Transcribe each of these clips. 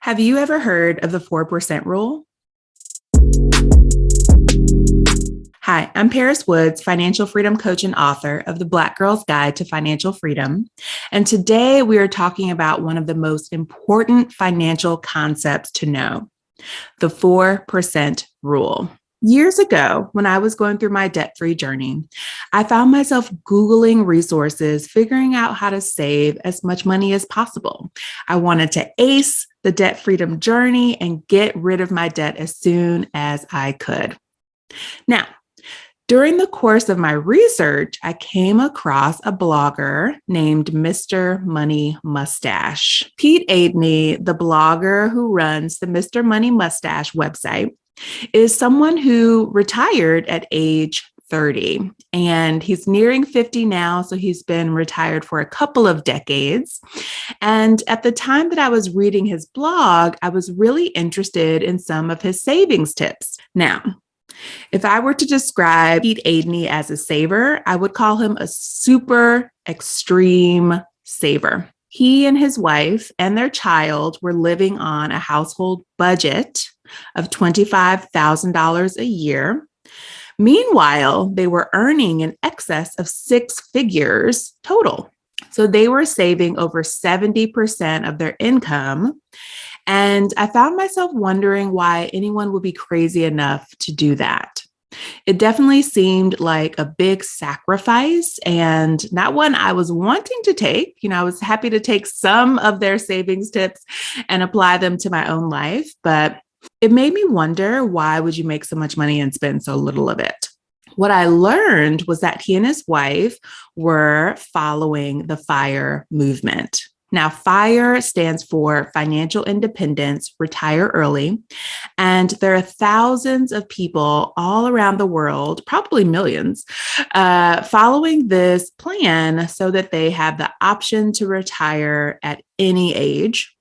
Have you ever heard of the 4% rule? Hi, I'm Paris Woods, financial freedom coach and author of the Black Girl's Guide to Financial Freedom. And today we are talking about one of the most important financial concepts to know, the 4% rule. Years ago, when I was going through my debt-free journey, I found myself Googling resources, figuring out how to save as much money as possible. I wanted to ace the debt freedom journey and get rid of my debt as soon as I could. Now, during the course of my research, I came across a blogger named Mr. Money Mustache. Pete Aidney, the blogger who runs the Mr. Money Mustache website, is someone who retired at age 30, and he's nearing 50 now, so he's been retired for a couple of decades. And at the time that I was reading his blog, I was really interested in some of his savings tips. Now, if I were to describe Pete Aidney as a saver, I would call him a super extreme saver. He and his wife and their child were living on a household budget of $25,000 a year. Meanwhile, they were earning in excess of six figures total. So they were saving over 70% of their income. And I found myself wondering why anyone would be crazy enough to do that. It definitely seemed like a big sacrifice and not one I was wanting to take. I was happy to take some of their savings tips and apply them to my own life, but it made me wonder, why would you make so much money and spend so little of it? What I learned was that he and his wife were following the FIRE movement. Now, FIRE stands for Financial Independence, Retire Early. And there are thousands of people all around the world, probably millions, following this plan so that they have the option to retire at any age.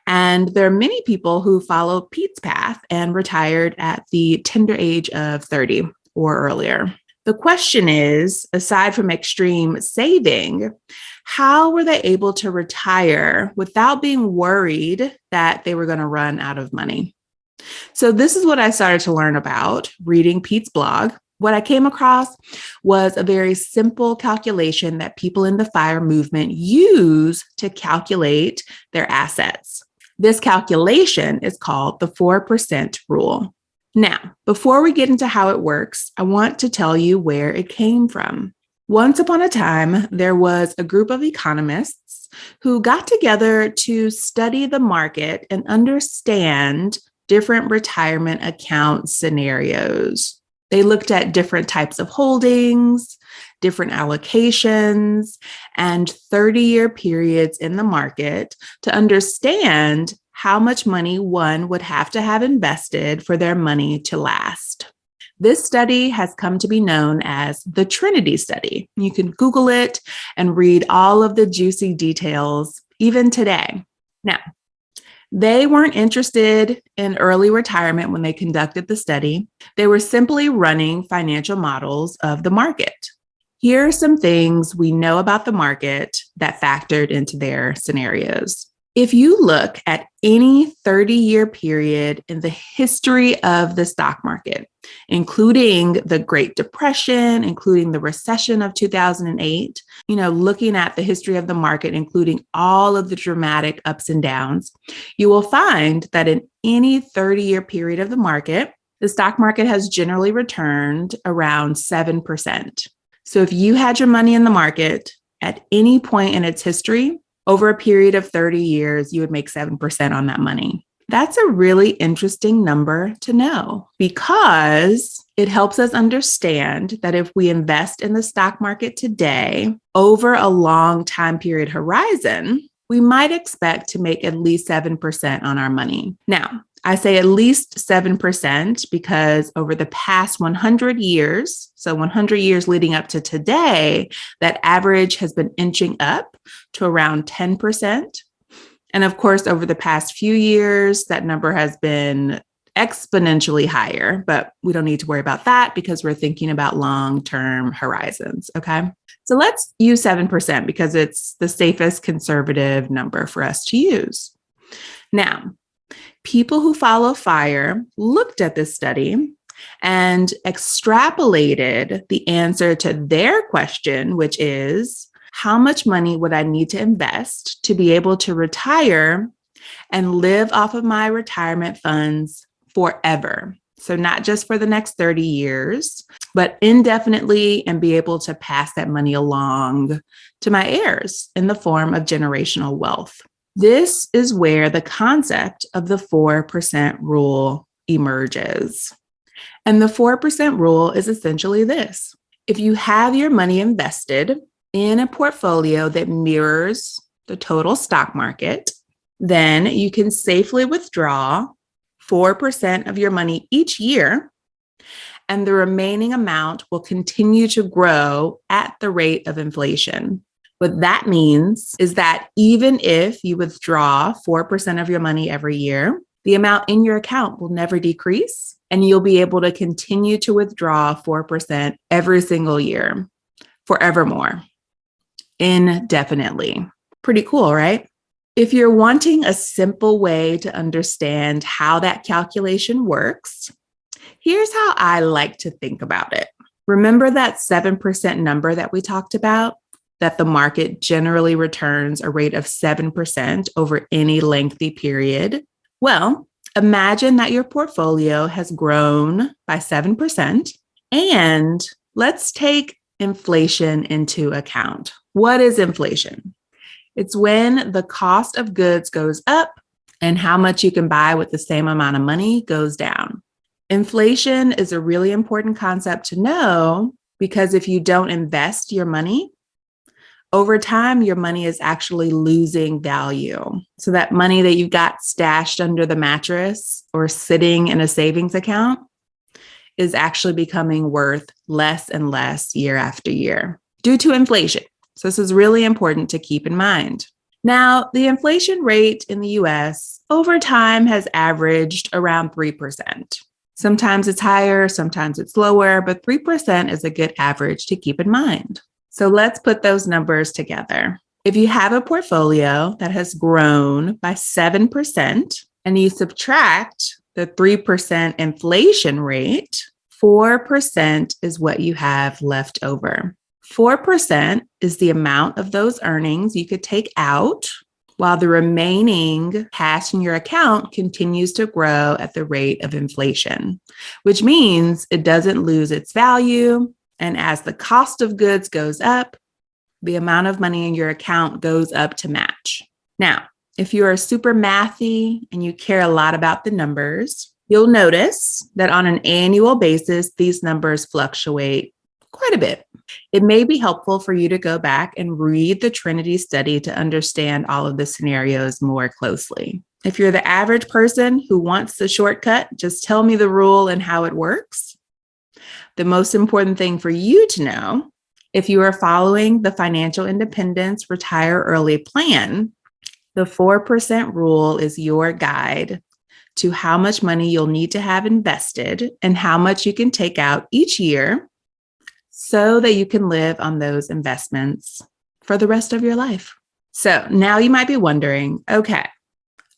And there are many people who followed Pete's path and retired at the tender age of 30 or earlier. The question is, aside from extreme saving, how were they able to retire without being worried that they were going to run out of money? So this is what I started to learn about reading Pete's blog. What I came across was a very simple calculation that people in the FIRE movement use to calculate their assets. This calculation is called the 4% rule. Now, before we get into how it works, I want to tell you where it came from. Once upon a time, there was a group of economists who got together to study the market and understand different retirement account scenarios. They looked at different types of holdings, different allocations, and 30-year periods in the market to understand how much money one would have to have invested for their money to last. This study has come to be known as the Trinity Study. You can Google it and read all of the juicy details, even today. Now, they weren't interested in early retirement when they conducted the study. They were simply running financial models of the market. Here are some things we know about the market that factored into their scenarios. If you look at any 30-year period in the history of the stock market, including the Great Depression, including the recession of 2008, looking at the history of the market, including all of the dramatic ups and downs, you will find that in any 30-year period of the market, the stock market has generally returned around 7%. So if you had your money in the market at any point in its history, over a period of 30 years, you would make 7% on that money. That's a really interesting number to know because it helps us understand that if we invest in the stock market today over a long time period horizon, we might expect to make at least 7% on our money. Now, I say at least 7% because over the past 100 years, so 100 years leading up to today, that average has been inching up to around 10%. And of course, over the past few years, that number has been exponentially higher, but we don't need to worry about that because we're thinking about long-term horizons, okay? So let's use 7% because it's the safest conservative number for us to use. Now, People who follow FIRE looked at this study and extrapolated the answer to their question, which is, how much money would I need to invest to be able to retire and live off of my retirement funds forever? So not just for the next 30 years, but indefinitely, and be able to pass that money along to my heirs in the form of generational wealth. This is where the concept of the 4% rule emerges. And the 4% rule is essentially this. If you have your money invested in a portfolio that mirrors the total stock market, then you can safely withdraw 4% of your money each year, and the remaining amount will continue to grow at the rate of inflation. What that means is that even if you withdraw 4% of your money every year, the amount in your account will never decrease, and you'll be able to continue to withdraw 4% every single year, forevermore, indefinitely. Pretty cool, right? If you're wanting a simple way to understand how that calculation works, here's how I like to think about it. Remember that 7% number that we talked about? That the market generally returns a rate of 7% over any lengthy period? Well, imagine that your portfolio has grown by 7%, and let's take inflation into account. What is inflation? It's when the cost of goods goes up and how much you can buy with the same amount of money goes down. Inflation is a really important concept to know because if you don't invest your money, over time, your money is actually losing value. So that money that you got stashed under the mattress or sitting in a savings account is actually becoming worth less and less year after year due to inflation. So this is really important to keep in mind. Now, the inflation rate in the US over time has averaged around 3%. Sometimes it's higher, sometimes it's lower, but 3% is a good average to keep in mind. So let's put those numbers together. If you have a portfolio that has grown by 7% and you subtract the 3% inflation rate, 4% is what you have left over. 4% is the amount of those earnings you could take out while the remaining cash in your account continues to grow at the rate of inflation, which means it doesn't lose its value. And as the cost of goods goes up, the amount of money in your account goes up to match. Now, if you are super mathy and you care a lot about the numbers, you'll notice that on an annual basis, these numbers fluctuate quite a bit. It may be helpful for you to go back and read the Trinity Study to understand all of the scenarios more closely. If you're the average person who wants the shortcut, just tell me the rule and how it works. The most important thing for you to know, if you are following the Financial Independence Retire Early plan, the 4% rule is your guide to how much money you'll need to have invested and how much you can take out each year so that you can live on those investments for the rest of your life. So now you might be wondering, okay,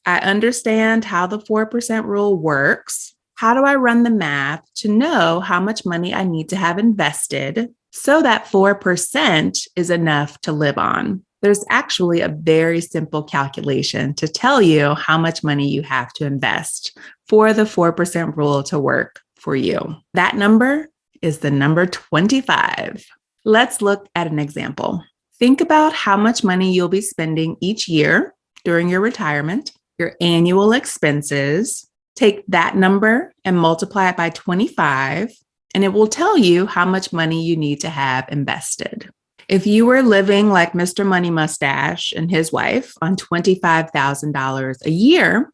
I understand how the 4% rule works. How do I run the math to know how much money I need to have invested so that 4% is enough to live on? There's actually a very simple calculation to tell you how much money you have to invest for the 4% rule to work for you. That number is the number 25. Let's look at an example. Think about how much money you'll be spending each year during your retirement, your annual expenses. Take that number and multiply it by 25, and it will tell you how much money you need to have invested. If you were living like Mr. Money Mustache and his wife on $25,000 a year,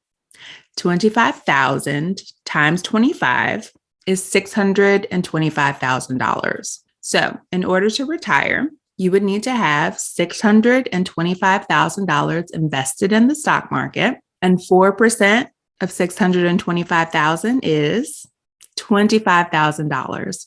25,000 times 25 is $625,000. So in order to retire, you would need to have $625,000 invested in the stock market, and 4% of $625,000 is $25,000.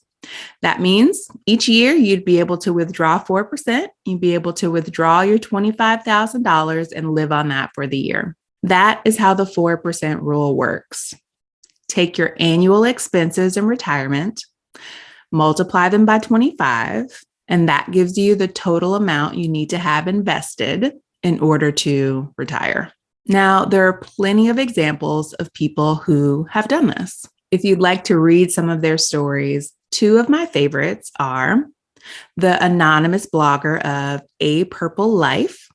That means each year you'd be able to withdraw 4%. You'd be able to withdraw your $25,000 and live on that for the year. That is how the 4% rule works. Take your annual expenses in retirement, multiply them by 25, and that gives you the total amount you need to have invested in order to retire. Now, there are plenty of examples of people who have done this. If you'd like to read some of their stories, two of my favorites are the anonymous blogger of A Purple Life.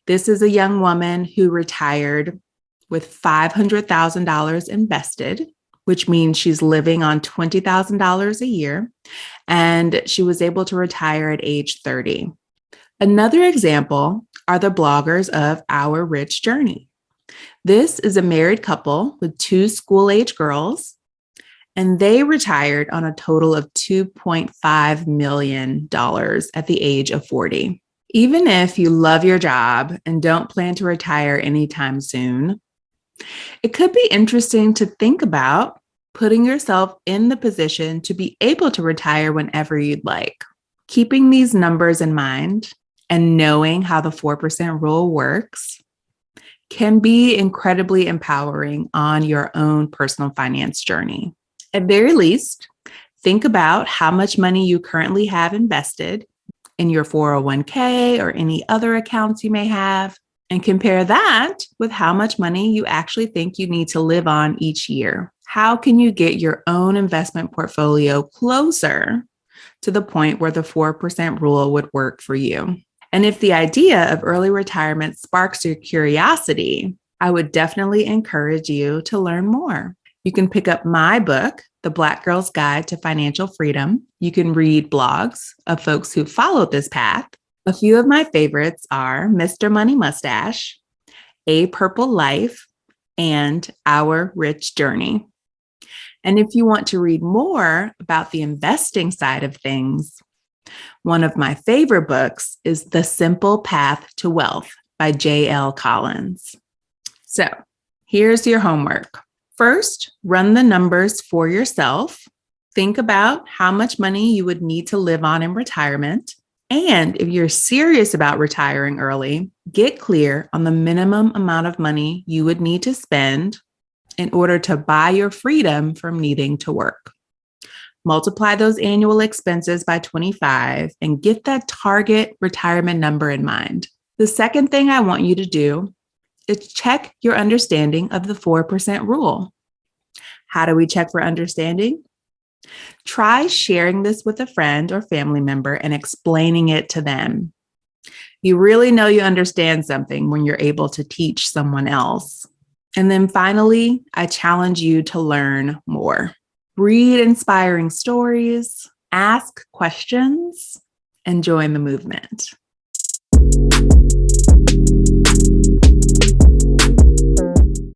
This is a young woman who retired with $500,000 invested, which means she's living on $20,000 a year, and she was able to retire at age 30. Another example are the bloggers of Our Rich Journey. This is a married couple with two school-age girls, and they retired on a total of $2.5 million at the age of 40. Even if you love your job and don't plan to retire anytime soon, it could be interesting to think about putting yourself in the position to be able to retire whenever you'd like. Keeping these numbers in mind and knowing how the 4% rule works can be incredibly empowering on your own personal finance journey. At very least, think about how much money you currently have invested in your 401k or any other accounts you may have, and compare that with how much money you actually think you need to live on each year. How can you get your own investment portfolio closer to the point where the 4% rule would work for you? And if the idea of early retirement sparks your curiosity, I would definitely encourage you to learn more. You can pick up my book, The Black Girl's Guide to Financial Freedom. You can read blogs of folks who followed this path. A few of my favorites are Mr. Money Mustache, A Purple Life, and Our Rich Journey. And if you want to read more about the investing side of things, one of my favorite books is The Simple Path to Wealth by J.L. Collins. So here's your homework. First, run the numbers for yourself. Think about how much money you would need to live on in retirement. And if you're serious about retiring early, get clear on the minimum amount of money you would need to spend in order to buy your freedom from needing to work. Multiply those annual expenses by 25 and get that target retirement number in mind. The second thing I want you to do is check your understanding of the 4% rule. How do we check for understanding? Try sharing this with a friend or family member and explaining it to them. You really know you understand something when you're able to teach someone else. And then finally, I challenge you to learn more. Read inspiring stories, ask questions, and join the movement.